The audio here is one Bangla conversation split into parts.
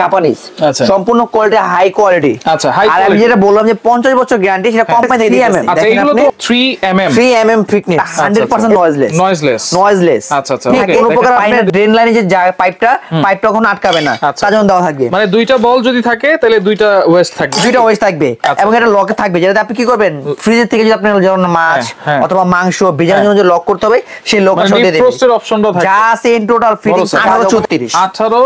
জাপানিজ আচ্ছা সম্পূর্ণ কোয়ালিটি হাই কোয়ালিটি আচ্ছা হাই আর আমি যেটা বললাম যে 50 বছর গ্যারান্টি সেটা কোম্পানি থেকে দিয়েছে আচ্ছা এগুলো তো 3mm ফিটনেস 100% নয়েজলেস আচ্ছা আচ্ছা কোনো প্রকার আপনার ড্রেন লাইনে যে পাইপটা কখনো আটকাবে না তার জন্য দেওয়া থাকবে মানে দুইটা বল যদি থাকে তাহলে দুইটা ওয়েস্ট থাকবে এবং এটা লকে থাকবে যেটা আপনি কি করবেন ফ্রিজের থেকে যদি আপনি যেমন মাছ অথবা মাংস ভেজানোর জন্য লক করতে হবে সেই লক সহ দিয়ে দেবে ফ্রস্টের অপশনটা থাকবে যা আছে ইন টোটাল ফিটিংস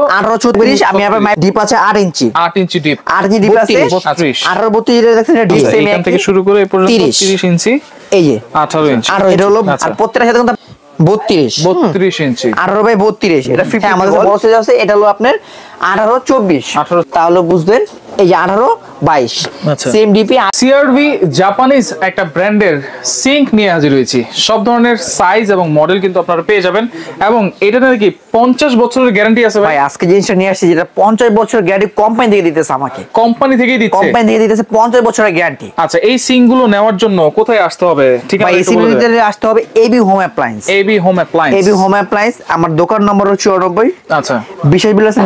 1834 আমি আবার ডিপ আছে 8 ইঞ্চি ডিপ 8 ইঞ্চি ডিপ আছে 1832 যেটা দেখছেন এটা ডিপ এখান থেকে শুরু করে এই পর্যন্ত 30 ইঞ্চি এই যে 18 ইঞ্চি আর এটা হলো আর প্রত্যেকটার সাথে কিন্তু 32 ইঞ্চি 18 বাই 32 এটা 50 আমাদের বড় সাইজ আছে এটা হলো আপনার 18 তাহলে বুঝবেন এই যে 18 22 সেম ডিপি সিআরভি জাপানিজ একটা ব্র্যান্ডের সিঙ্ক নিয়ে হাজির হয়েছি সব ধরনের সাইজ এবং মডেল কিন্তু আপনারা পেয়ে যাবেন এবং এটা নাকি 50 বছরের গ্যারান্টি আছে ভাই আজকে জিনিসটা নিয়ে আসছি যেটা 50 বছরের গ্যারান্টি কোম্পানি থেকে দিতেছে আমাকে কোম্পানি থেকেই দিতেছে 50 বছরের গ্যারান্টি আচ্ছা এই সিঙ্ক গুলো নেওয়ার জন্য কোথায় আসতে হবে ঠিক আছে এই সিঙ্কগুলোতে আসতে হবে এবি হোম অ্যাপ্লায়েন্স আমার দোকান নম্বর হচ্ছে 94 আচ্ছা বিশেষ বিলাসের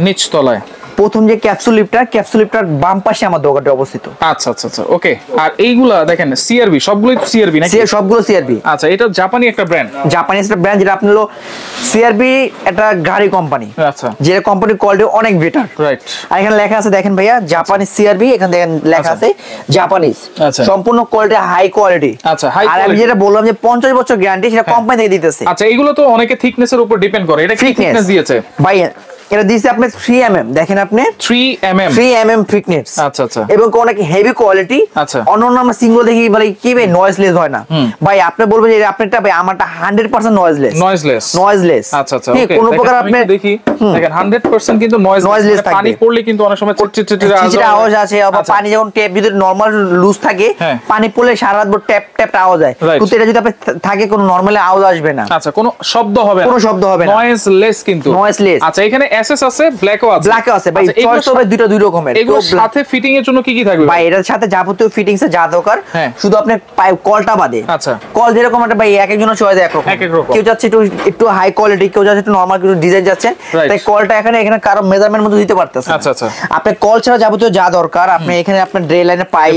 নিচতলায় প্রথম যে ক্যাপসুল লিফটার বাম পাশে আমার দোকানটা অবস্থিত আচ্ছা আচ্ছা আচ্ছা ওকে আর এইগুলা দেখেন সিআরবি সবগুলোই তো সিআরবি নাকি সবগুলো সিআরবি আচ্ছা এটা জাপানি একটা ব্র্যান্ড যেটা আপনি হলো সিআরবি একটা গাড়ি কোম্পানি আচ্ছা যে কোম্পানির কোয়ালিটি অনেক বেটার রাইট আর এখানে লেখা আছে দেখেন ভাইয়া জাপানি সিআরবি এখানে দেখেন লেখা আছে জাপানিজ সম্পূর্ণ কোয়ালিটি হাই কোয়ালিটি আচ্ছা হাই আর আমি যেটা বললাম যে 50 বছর গ্যারান্টি সেটা কোম্পানি থেকে দিতেছে আচ্ছা এগুলো তো অনেকে থিকনেসের উপর ডিপেন্ড করে এটা কি থিকনেস দিয়েছে ভাই এটা দিয়েছে আপনি 3mm দেখেন আপনি 3mm ফিটনেস আচ্ছা আচ্ছা এবং অনেক হেভি কোয়ালিটি আচ্ছা অন্যান্য আমরা সিঙ্গেল দেখি বলে কি ভাই নয়েজলেস হয় না ভাই আপনি বলবেন যে আপনারটা ভাই আমারটা 100% নয়েজলেস আচ্ছা আচ্ছা ওকে কোনো প্রকার আপনি দেখি দেখেন 100% কিন্তু নয়েজলেস থাকবে পানি পড়লে কিন্তু অনেক সময় চিটচিটে আওয়াজ আসে আবার পানি যখন ট্যাপ যদি নরমাল লুজ থাকে পানি পড়লে সারা রাত ট্যাপ আওয়াজ হয় কিন্তু এটা যদি আপনি থাকে কোনো নরমালি আওয়াজ আসবে না আচ্ছা কোনো শব্দ হবে না নয়েজলেস কিন্তু আচ্ছা এখানে এসএস আছে ব্ল্যাকও আছে ভাই চয়েস হবে দুই রকমের এগুলোর সাথে ফিটিং এর জন্য কি থাকবে ভাই এটার সাথে যাবতীয় ফিটিংস এ যা দরকার শুধু আপনি কলটা বাদে আচ্ছা কল যেরকম একটা ভাই এক একজনের চয়েস এক রকম কেউ যাচ্ছে একটু হাই কোয়ালিটি কেউ যাচ্ছে একটু নরমাল কিছু ডিজাইন যাচ্ছে তাই কলটা এখানে কারো মেজারমেন্ট মতো দিতে পারতেছে আচ্ছা আচ্ছা আপনি কল ছাড়া যাবতীয় যা দরকার আপনি এখানে আপনার ড্রেন লাইনের পাইপ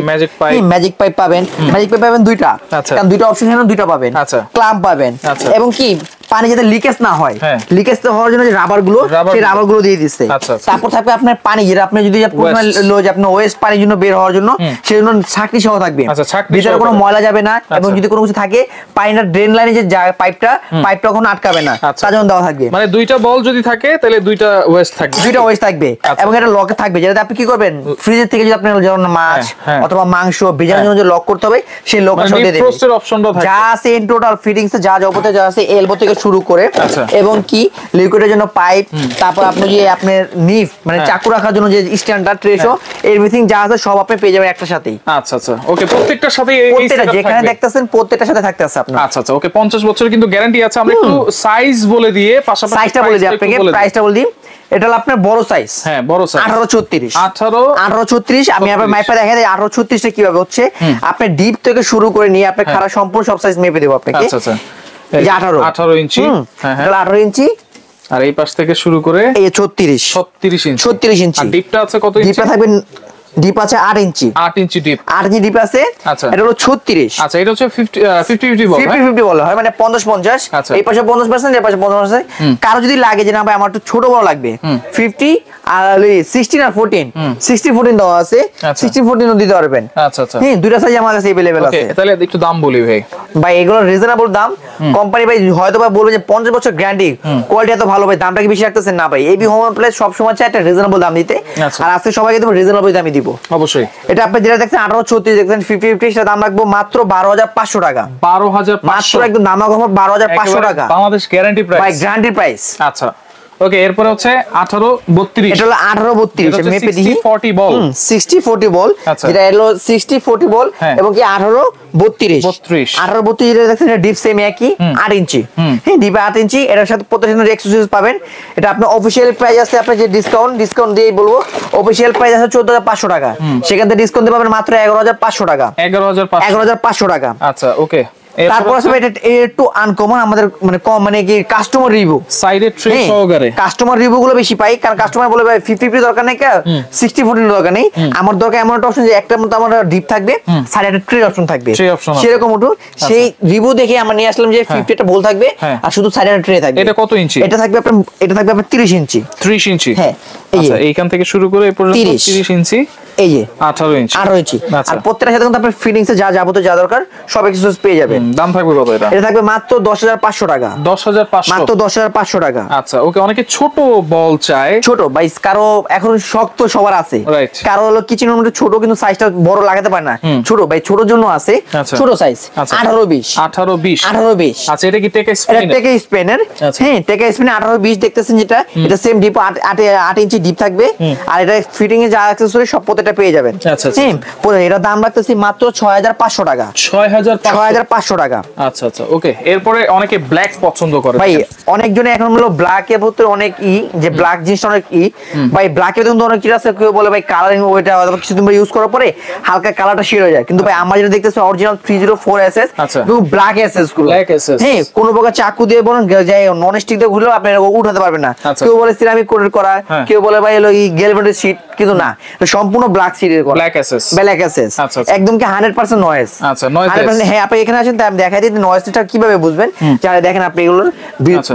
ম্যাজিক পাইপ পাবেন দুইটা কারণ দুইটা অপশন এখানে দুইটা পাবেন ক্লাম্প পাবেন এবং কি পানি যাতে লিকেজ না হয় লিকেজ হওয়ার জন্য যে রাবার গুলো দিয়ে দিচ্ছে তারপর থাকবে আপনার পানি যেটা আপনি যদি আপনার ওয়েস্ট পানির জন্য বের হওয়ার জন্য সেই জন্য ছাঁকনি সহ থাকবে ভিতরে কোনো ময়লা যাবে না এবং যদি কোনো কিছু থাকে পানিটা ড্রেন লাইনে যে পাইপটা কখনো আটকাবে না তার জন্য দেওয়া থাকবে মানে দুইটা বল যদি থাকে তাহলে দুইটা ওয়েস্ট থাকবে এবং এটা লকে থাকবে যেটা আপনি কি করবেন ফ্রিজের থেকে যদি আপনি যেমন মাছ অথবা মাংস ভেজানোর জন্য লক করতে হবে সেই লক সহ দিয়ে দেবে ফ্রস্টের অপশনটা থাকবে যা আছে ইন টোটাল ফিটিংস যা যাবতীয় যা আছে এলবো থেকে শুরু করে এবং কি লিকুইডের জন্য পাইপ তারপর আপনি যে আপনার নিফ মানে চাকু রাখার জন্য যে স্ট্যান্ডার্ড ট্রেশো এভরিথিং যা আছে সব আপনি পেয়ে যাবেন একটা সাথেই আচ্ছা আচ্ছা ওকে প্রত্যেকটার সাথে যেখানে দেখতেছেন প্রত্যেকটার সাথে থাকতে আছে আপনার আচ্ছা আচ্ছা ওকে 50 বছরের কিন্তু গ্যারান্টি আছে আমরা একটু সাইজ বলে দিয়ে পাশাপাশি সাইজটা বলে দিই আপনাকে প্রাইসটা বলে দিই এটা হলো আপনার বড় সাইজ বড় সাইজ 1836 আমি আবার মাইপা দেখাই দিই 1836 টা কিভাবে হচ্ছে আপনি ডিপ থেকে শুরু করে নিয়ে আপনি খাড়া সম্পূর্ণ সব সাইজ মেপে দেব আপনাকে আচ্ছা আচ্ছা এই 18 ইঞ্চি তাহলে 18 ইঞ্চি আর এই পাশ থেকে শুরু করে এই 36 ইঞ্চি আর ডিপটা আছে কত ইঞ্চি ডিপটা থাকবে ডিপ আছে 8 ইঞ্চি ডিপ 8 ইঞ্চি ডিপ আছে আচ্ছা এটা হলো 36 আচ্ছা এটা হচ্ছে 50 বল 50 বল হয় মানে 50 এই পাশে 50% এই পাশে 50% কারো যদি লাগে যে না ভাই আমার একটু ছোট বড় লাগবে 50 আর 16 আর 14 60-14 দেওয়া আছে 60-14 ও দিতে পারবেন আচ্ছা আচ্ছা হ্যাঁ দুইটা সাইজ আমার কাছে अवेलेबल আছে তাহলে একটু দাম বলি ভাই এগুলো রিজনেবল দাম কোম্পানি ভাই হয়তো বা বলবে যে 50 বছর গ্যারান্টি কোয়ালিটি এত ভালো ভাই দামটা কি বেশি রাখতেছেন না ভাই এবি হোম অ্যাপ্লায়েন্স সব সময় চাই একটা রিজনেবল দাম দিতে আর আজকে সবাইকে দেব রিজনেবল দামই দিব অবশ্যই এটা আপনি যেটা দেখছেন 1836 দেখছেন 50 এর দাম রাখবো মাত্র 12500 টাকা 12500 মাত্র একদম দাম রাখবো 12500 টাকা বাংলাদেশ গ্যারান্টি প্রাইস ভাই গ্যারান্টি প্রাইস আচ্ছা ওকে এরপর হচ্ছে 1832 এটা হলো 1832 মেপে দিই 60-40 বল 60-40 বল যেটা হলো 60-40 বল এবং কি 1832 যেটা দেখছেন এটা ডিপ সেম একই 8 ইঞ্চি হ্যাঁ ডিপ 8 ইঞ্চি এর সাথে প্রত্যেকটা এক্সেসরিজ পাবেন এটা আপনার অফিশিয়াল প্রাইস আছে আপনার যে ডিসকাউন্ট দিয়েই বলবো অফিশিয়াল প্রাইস আছে 14500 টাকা সেখান থেকে ডিসকাউন্ট পাবেন মাত্র 11500 টাকা 11500 টাকা আচ্ছা ওকে তারপর আছে এটা একটু আনকমন আমাদের মানে কম মানে কি কাস্টমার রিভিউ সাইডে ট্রে সহকারে কাস্টমার রিভিউ গুলো বেশি পাই কারণ কাস্টমার বলে ভাই 50-50 দরকার নেই 60-40 দরকার নেই আমার দরকার এমন একটা অপশন যে একটা মতো আমার ডিপ থাকবে সাইডে একটা ট্রে অপশন থাকবে সেরকম একটু সেই রিভিউ দেখে আমরা নিয়ে আসলাম যে 50 টা বল থাকবে আর শুধু সাইডে একটা ট্রে থাকবে এটা কত ইঞ্চি এটা থাকবে আপনার 30 ইঞ্চি 30 ইঞ্চি হ্যাঁ আচ্ছা এইখান থেকে শুরু করে এই পর্যন্ত 30 ইঞ্চি এই যে 18 ইঞ্চি আর প্রত্যেকটা সাথে কিন্তু আপনার ফিটিংস এ যা যাবতীয় যা দরকার সব এক্সেসরিজ পেয়ে যাবেন দাম থাকবে কত এটা এটা থাকবে মাত্র 10500 টাকা 10500 মাত্র 10500 টাকা আচ্ছা ওকে অনেকে ছোট বল চায় ছোট ভাই কারো এখন শক্ত সবার আছে কারো হলো কিচেনের মধ্যে ছোট কিন্তু সাইজটা বড় লাগাতে পারে না ছোট ভাই ছোটর জন্য আছে ছোট সাইজ 18-20 আচ্ছা এটা কি টেকা স্পেন এটা টেকা স্পেনের হ্যাঁ টেকা স্পেন 18-20 দেখতেছেন যেটা এটা সেম ডিপ 8 ইঞ্চি ডিপ থাকবে আর এটা ফিটিং এ যা অ্যাকসেসরি সব প্রত্যেকটা পেয়ে যাবেন হ্যাঁ এর দাম রাখতেছি মাত্র 6500 টাকা 6500 টাকা আচ্ছা আচ্ছা ওকে এরপরে অনেকে ব্ল্যাক পছন্দ করে ভাই অনেকজনে এখন হলো ব্ল্যাক এর ভিতরে অনেক যে ব্ল্যাক জিনিসটা অনেক ভাই ব্ল্যাক এর কিন্তু অনেক কি আছে কেউ বলে ভাই কালারিং ওইটা কিছুদিন পরে ইউজ করার পরে হালকা কালারটা শেড হয়ে যায় কিন্তু ভাই আমরা যেটা দেখতেছি অরিজিনাল 304SS কিন্তু ব্ল্যাক এসএস গুলো হ্যাঁ কোনো প্রকার চাকু দিয়ে বলেন যায় নন স্টিক দিয়ে ঘুরলেও আপনি উঠাতে পারবেন না কেউ বলে সিরামিক কোটেড করা কেউ বলে ভাই হলো এই গ্যালভেটেড শীট কিন্তু না সম্পূর্ণ ব্ল্যাক শীটের করা ব্ল্যাক এসএস একদম কি 100% নয়েজ আচ্ছা নয়েজ হ্যাঁ আপনি এখানে আছেন তাই আমি দেখাই দিই নয়েজটা কিভাবে বুঝবেন যারা দেখেন আপনি এগুলোর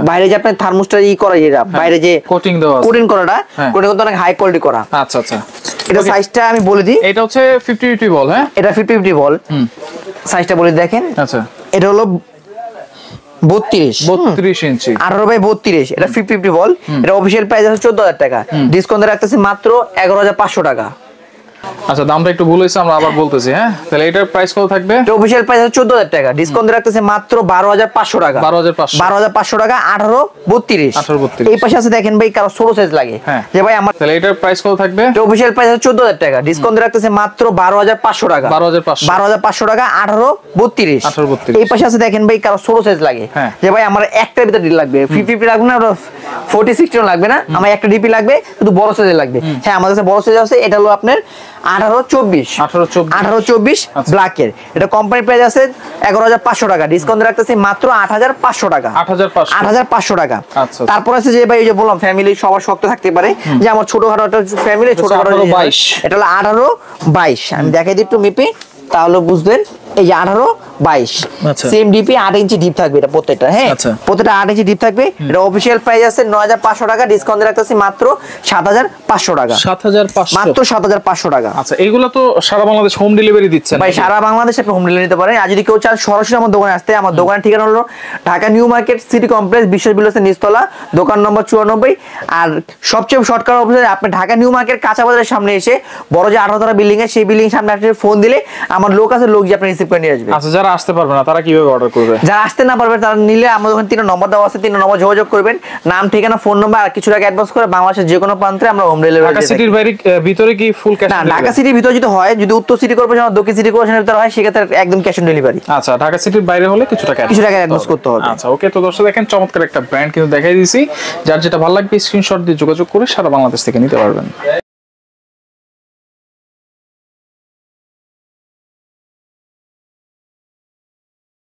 বাইরে যে আপনি থার্মোস্টার করা যেটা বাইরে যে কোটিং দেওয়া আছে কোটিং করাটা কোটিং তো অনেক হাই কোয়ালিটি করা আচ্ছা আচ্ছা এটা সাইজটা আমি বলে দিই এটা হচ্ছে 50-50 বল হ্যাঁ এটা 50-50 বল সাইজটা বলে দেখেন আচ্ছা এটা হলো 32 ইঞ্চি 18/32 এটা 50-50 বল এটা অফিশিয়াল প্রাইস আছে 14000 টাকা ডিসকাউন্ট রাখতেছি মাত্র 11500 টাকা আচ্ছা দামটা একটু ভুল হয়েছে আমরা আবার বলতেছি হ্যাঁ তাহলে এটার প্রাইস কত থাকবে এটা অফিশিয়াল প্রাইস আছে 14000 টাকা ডিসকাউন্ট রাখতেছে মাত্র 12500 টাকা 12500 টাকা 18-32 এই পাশে আছে দেখেন ভাই কারো ছোট সাইজ লাগে যে ভাই আমার তাহলে এটার প্রাইস কত থাকবে এটা অফিশিয়াল প্রাইস আছে 14000 টাকা ডিসকাউন্ট রাখতেছে মাত্র 12500 টাকা 12500 টাকা 18-32 এই পাশে আছে দেখেন ভাই কারো ছোট সাইজ লাগে যে ভাই আমার একটা ভিতর ডিল লাগবে 50 লাগবে না 40-60 লাগবে না আমার একটা ডিপি লাগবে শুধু বড় সাইজের লাগবে হ্যাঁ আমাদের কাছে বড় সাইজ আছে এটা হলো আপনার 18-24 ব্ল্যাকের এটা কোম্পানি প্রাইস আছে 11500 টাকা ডিসকাউন্ট রাখতেছি মাত্র 8500 টাকা 8500 টাকা তারপর আছে যে ভাই এই যে বললাম ফ্যামিলি সবার শক্ত থাকতে পারে যে আমার ছোটখাটো একটা ফ্যামিলি ছোটখাটো 22 এটা হলো 18-22 আমি দেখাই দিই একটু মেপে তাহলে বুঝবেন এই যে 18-22 সেম ডিপি 8 ইঞ্চি ডিপ থাকবে এটা প্রত্যেকটা হ্যাঁ প্রত্যেকটা 8 ইঞ্চি ডিপ থাকবে এটা অফিশিয়াল প্রাইস আছে 9500 টাকা ডিসকাউন্ট রাখতেছি মাত্র 7500 টাকা 7500 মাত্র 7500 টাকা আচ্ছা এইগুলো তো সারা বাংলাদেশ হোম ডেলিভারি দিচ্ছেন ভাই সারা বাংলাদেশে আপনি হোম ডেলিভারি নিতে পারেন আর যদি কেউ চান সরাসরি আমার দোকানে আসতে আমার দোকানের ঠিকানা হলো Dhaka new market city complex বিশ্বাস বিল্ডার্সের নিচতলা দোকান নম্বর 94 আর সবচেয়ে শর্টকাট অপশন আপনি ঢাকা নিউ মার্কেট কাঁচা বাজারের সামনে এসে বড় যে 18 তলা বিল্ডিং এর সেই বিল্ডিং এর সামনে আপনি ফোন দিলে আমার লোক আছে লোক যে আপনি রিসিভ করে নিয়ে আসবে আচ্ছা যারা আসতে পারবে না তারা কিভাবে অর্ডার করবে যারা আসতে না পারবে তারা নিলে আমাদের ওখানে 3 নম্বর দেওয়া আছে 3 নম্বর যোগাযোগ করবেন নাম ঠিকানা ফোন নম্বর আর কিছু টাকা অ্যাডভান্স করে বাংলাদেশের যে কোনো প্রান্তে আমরা হোম ডেলিভারি ঢাকা সিটির ভিতরে কি ফুল ক্যাশ না ঢাকা সিটির ভিতরে যদি হয় যদি উত্তর সিটি কর্পোরেশন আর দক্ষিণ সিটি কর্পোরেশনের ভিতরে হয় সেক্ষেত্রে একদম ক্যাশ অন ডেলিভারি আচ্ছা ঢাকা সিটির বাইরে হলে কিছু টাকা অ্যাডভান্স করতে হবে আচ্ছা ওকে তো দর্শক দেখেন চমৎকার একটা ব্র্যান্ড কিন্তু দেখাই দিয়েছি যার যেটা ভালো লাগবে স্ক্রিনশট দিয়ে যোগাযোগ করে সারা বাংলাদেশ থেকে নিতে পারবেন